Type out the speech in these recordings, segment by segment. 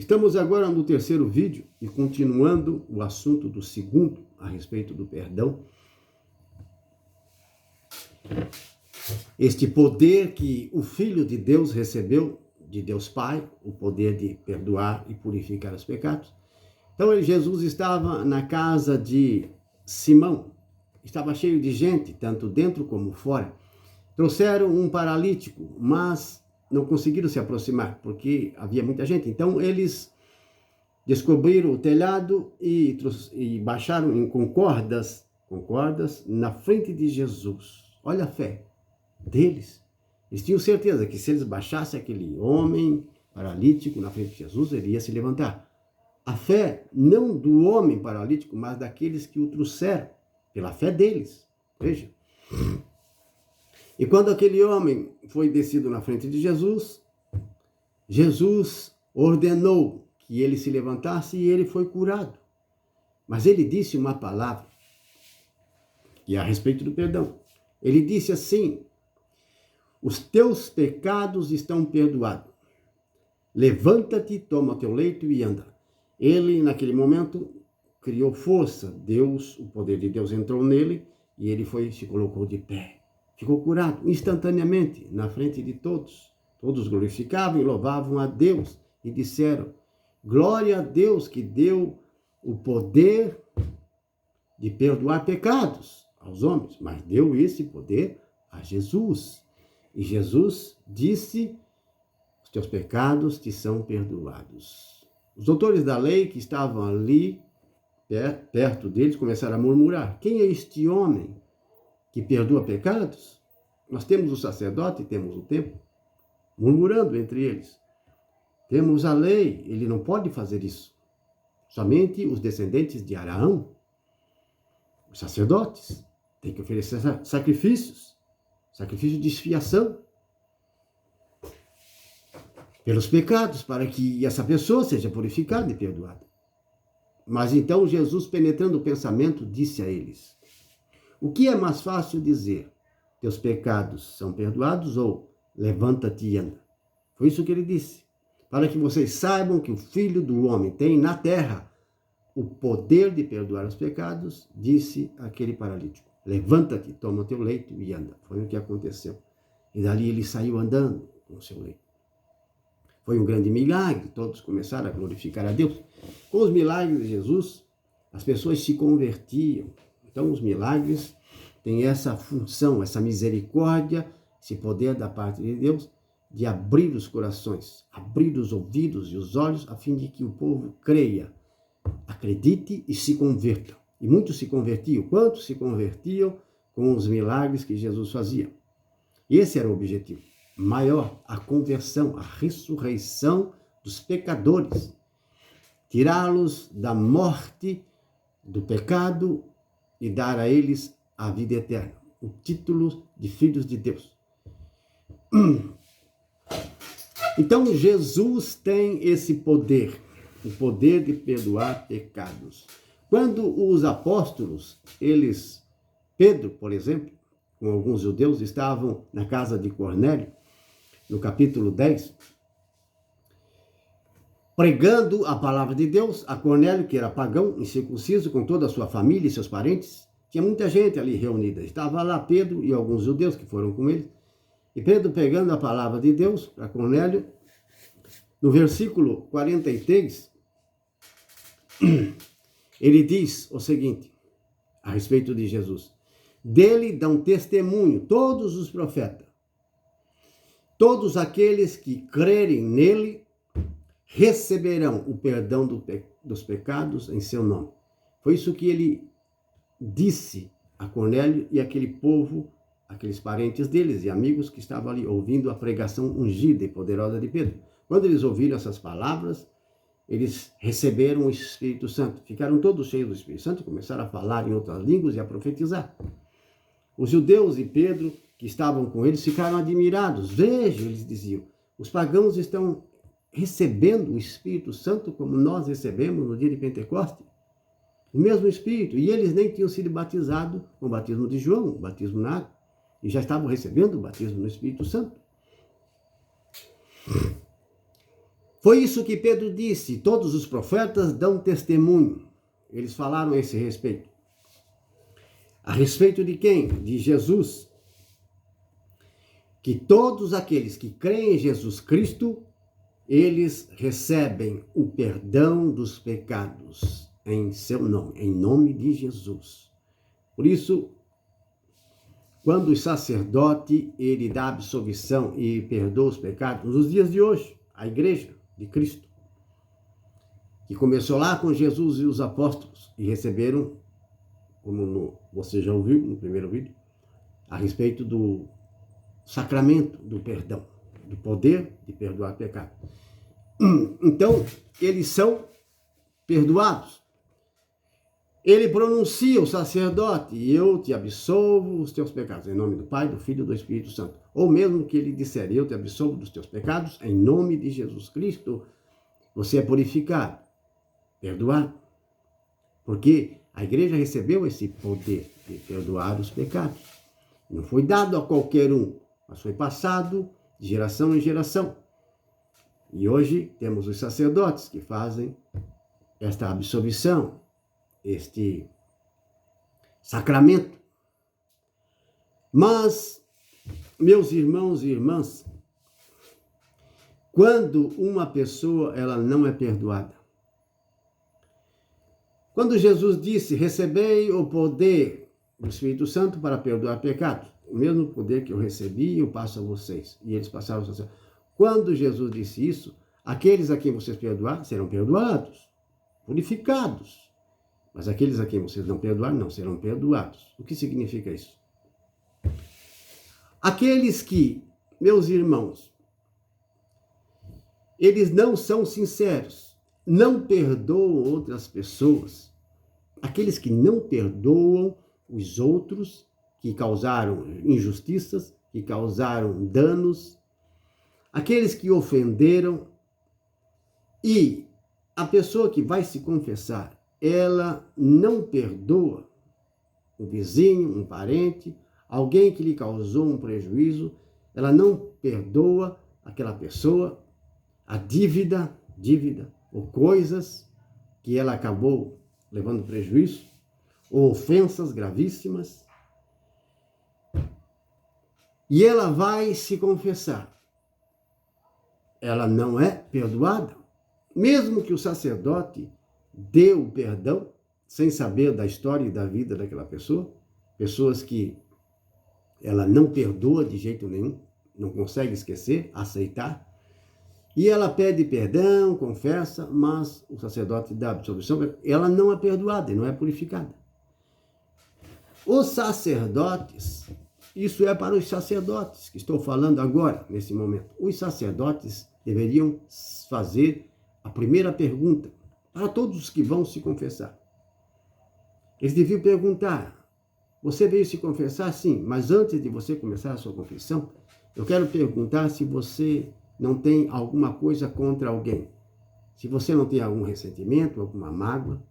Estamos agora no terceiro vídeo e continuando o assunto do segundo a respeito do perdão. Este poder que o Filho de Deus recebeu de Deus Pai, o poder de perdoar e purificar os pecados. Então Jesus estava na casa de Simão, estava cheio de gente, tanto dentro como fora. Trouxeram um paralítico, mas não conseguiram se aproximar, porque havia muita gente. Então eles descobriram o telhado e baixaram com cordas na frente de Jesus. Olha a fé deles. Eles tinham certeza que se eles baixassem aquele homem paralítico na frente de Jesus, ele ia se levantar. A fé não do homem paralítico, mas daqueles que o trouxeram, pela fé deles. Veja. E quando aquele homem foi descido na frente de Jesus, Jesus ordenou que ele se levantasse e ele foi curado. Mas ele disse uma palavra, e a respeito do perdão. Ele disse assim: os teus pecados estão perdoados. Levanta-te, toma teu leito e anda. Ele, naquele momento, criou força. O poder de Deus entrou nele e ele se colocou de pé. Ficou curado instantaneamente na frente de todos. Todos glorificavam e louvavam a Deus e disseram: glória a Deus que deu o poder de perdoar pecados aos homens, mas deu esse poder a Jesus. E Jesus disse: os teus pecados te são perdoados. Os doutores da lei que estavam ali, perto deles, começaram a murmurar: quem é este homem que perdoa pecados? Nós temos o sacerdote, temos o templo, murmurando entre eles. Temos a lei, ele não pode fazer isso. Somente os descendentes de Abraão, os sacerdotes, têm que oferecer sacrifício de expiação pelos pecados, para que essa pessoa seja purificada e perdoada. Mas então Jesus, penetrando o pensamento, disse a eles: o que é mais fácil dizer? Teus pecados são perdoados ou levanta-te e anda? Foi isso que ele disse. Para que vocês saibam que o Filho do Homem tem na terra o poder de perdoar os pecados, disse aquele paralítico: levanta-te, toma o teu leito e anda. Foi o que aconteceu. E dali ele saiu andando com o seu leito. Foi um grande milagre, todos começaram a glorificar a Deus. Com os milagres de Jesus, as pessoas se convertiam. Então os milagres têm essa função, essa misericórdia, esse poder da parte de Deus, de abrir os corações, abrir os ouvidos e os olhos, a fim de que o povo creia, acredite e se converta. E muitos se convertiam. Quantos se convertiam com os milagres que Jesus fazia? Esse era o objetivo maior, a conversão, a ressurreição dos pecadores. Tirá-los da morte, do pecado e dar a eles a vida eterna, o título de filhos de Deus. Então Jesus tem esse poder, o poder de perdoar pecados. Quando os apóstolos, Pedro, por exemplo, com alguns judeus, estavam na casa de Cornélio, no capítulo 10, pregando a palavra de Deus a Cornélio, que era pagão, incircunciso, com toda a sua família e seus parentes. Tinha muita gente ali reunida. Estava lá Pedro e alguns judeus que foram com ele. E Pedro, pegando a palavra de Deus para Cornélio, no versículo 43, ele diz o seguinte, a respeito de Jesus: dele dão testemunho todos os profetas. Todos aqueles que crerem nele receberão o perdão dos pecados em seu nome. Foi isso que ele disse a Cornélio e aquele povo, aqueles parentes deles e amigos que estavam ali ouvindo a pregação ungida e poderosa de Pedro. Quando eles ouviram essas palavras, eles receberam o Espírito Santo. Ficaram todos cheios do Espírito Santo e começaram a falar em outras línguas e a profetizar. Os judeus e Pedro, que estavam com eles, ficaram admirados. Vejam, eles diziam, os pagãos estão recebendo o Espírito Santo como nós recebemos no dia de Pentecostes. O mesmo Espírito. E eles nem tinham sido batizados com o batismo de João, o batismo na água. E já estavam recebendo o batismo no Espírito Santo. Foi isso que Pedro disse, todos os profetas dão testemunho. Eles falaram a esse respeito. A respeito de quem? De Jesus. Que todos aqueles que creem em Jesus Cristo, eles recebem o perdão dos pecados em seu nome, em nome de Jesus. Por isso, quando o sacerdote, ele dá absolvição e perdoa os pecados, nos dias de hoje, a igreja de Cristo, que começou lá com Jesus e os apóstolos, e receberam, como você já ouviu no primeiro vídeo, a respeito do sacramento do perdão, do poder de perdoar pecado. Então, eles são perdoados. Ele pronuncia, o sacerdote, eu te absolvo os teus pecados, em nome do Pai, do Filho e do Espírito Santo. Ou mesmo que ele disser, eu te absolvo dos teus pecados, em nome de Jesus Cristo, você é purificado, perdoado. Porque a igreja recebeu esse poder de perdoar os pecados. Não foi dado a qualquer um, mas foi passado de geração em geração. E hoje temos os sacerdotes que fazem esta absolvição, este sacramento. Mas, meus irmãos e irmãs, quando uma pessoa ela não é perdoada, quando Jesus disse, recebei o poder do Espírito Santo para perdoar pecados, o mesmo poder que eu recebi, eu passo a vocês. E eles passaram a vocês. Quando Jesus disse isso, aqueles a quem vocês perdoar serão perdoados, purificados. Mas aqueles a quem vocês não perdoar não serão perdoados. O que significa isso? Aqueles que, meus irmãos, eles não são sinceros, não perdoam outras pessoas, aqueles que não perdoam os outros, que causaram injustiças, que causaram danos, aqueles que ofenderam, e a pessoa que vai se confessar, ela não perdoa um vizinho, um parente, alguém que lhe causou um prejuízo, ela não perdoa aquela pessoa, a dívida ou coisas que ela acabou levando prejuízo, ou ofensas gravíssimas, e ela vai se confessar. Ela não é perdoada, mesmo que o sacerdote dê o perdão, sem saber da história e da vida daquela pessoa, pessoas que ela não perdoa de jeito nenhum, não consegue esquecer, aceitar, e ela pede perdão, confessa, mas o sacerdote dá absolvição, ela não é perdoada e não é purificada. Os sacerdotes, isso é para os sacerdotes que estou falando agora, nesse momento. Os sacerdotes deveriam fazer a primeira pergunta para todos os que vão se confessar. Eles deviam perguntar, você veio se confessar? Sim, mas antes de você começar a sua confissão, eu quero perguntar se você não tem alguma coisa contra alguém. Se você não tem algum ressentimento, alguma mágoa,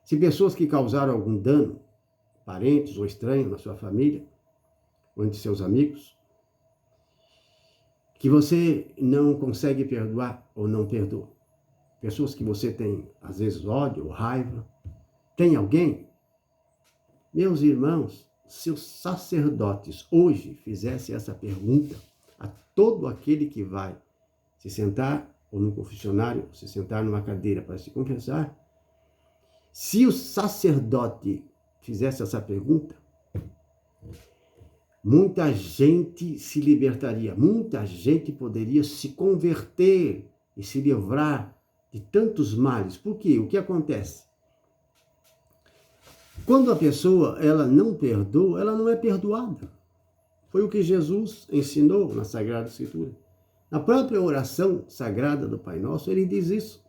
se pessoas que causaram algum dano, parentes ou estranhos na sua família, ou entre seus amigos, que você não consegue perdoar ou não perdoa. Pessoas que você tem, às vezes, ódio ou raiva. Tem alguém? Meus irmãos, se os sacerdotes hoje fizessem essa pergunta a todo aquele que vai se sentar, ou no confessionário, se sentar numa cadeira para se confessar, se o sacerdote fizesse essa pergunta, muita gente se libertaria, muita gente poderia se converter e se livrar de tantos males. Por quê? O que acontece? Quando a pessoa ela não perdoa, ela não é perdoada. Foi o que Jesus ensinou na Sagrada Escritura. Na própria oração sagrada do Pai Nosso, ele diz isso.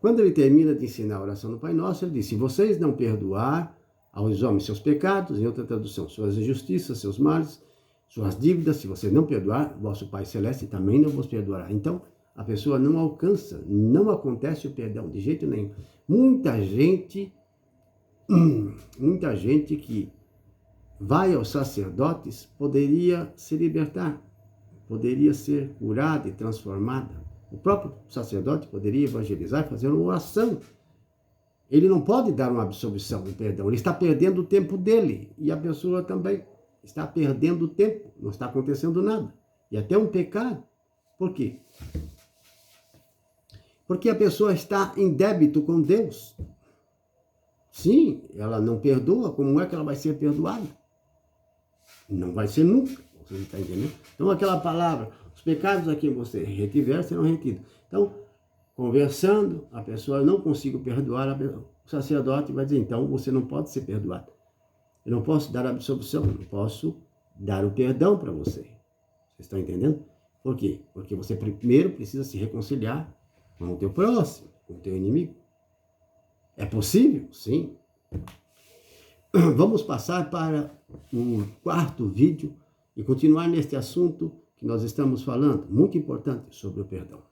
Quando ele termina de ensinar a oração do Pai Nosso, ele diz, se vocês não perdoar aos homens seus pecados, em outra tradução, suas injustiças, seus males, suas dívidas, se você não perdoar, vosso Pai Celeste também não vos perdoará. Então, a pessoa não alcança, não acontece o perdão de jeito nenhum. Muita gente que vai aos sacerdotes poderia se libertar, poderia ser curada e transformada, O próprio sacerdote poderia evangelizar e fazer uma oração. Ele não pode dar uma absolvição, um perdão. Ele está perdendo o tempo dele. E a pessoa também está perdendo o tempo. Não está acontecendo nada. E até um pecado. Por quê? Porque a pessoa está em débito com Deus. Sim, ela não perdoa. Como é que ela vai ser perdoada? Não vai ser nunca. Você está entendendo? Então, aquela palavra, os pecados a quem você retiver serão retidos. Então, conversando, a pessoa não consigo perdoar, o sacerdote vai dizer, então, você não pode ser perdoado. Eu não posso dar absolvição, eu não posso dar o perdão para você. Vocês estão entendendo? Por quê? Porque você primeiro precisa se reconciliar com o teu próximo, com o teu inimigo. É possível? Sim. Vamos passar para o quarto vídeo e continuar neste assunto que nós estamos falando, muito importante, sobre o perdão.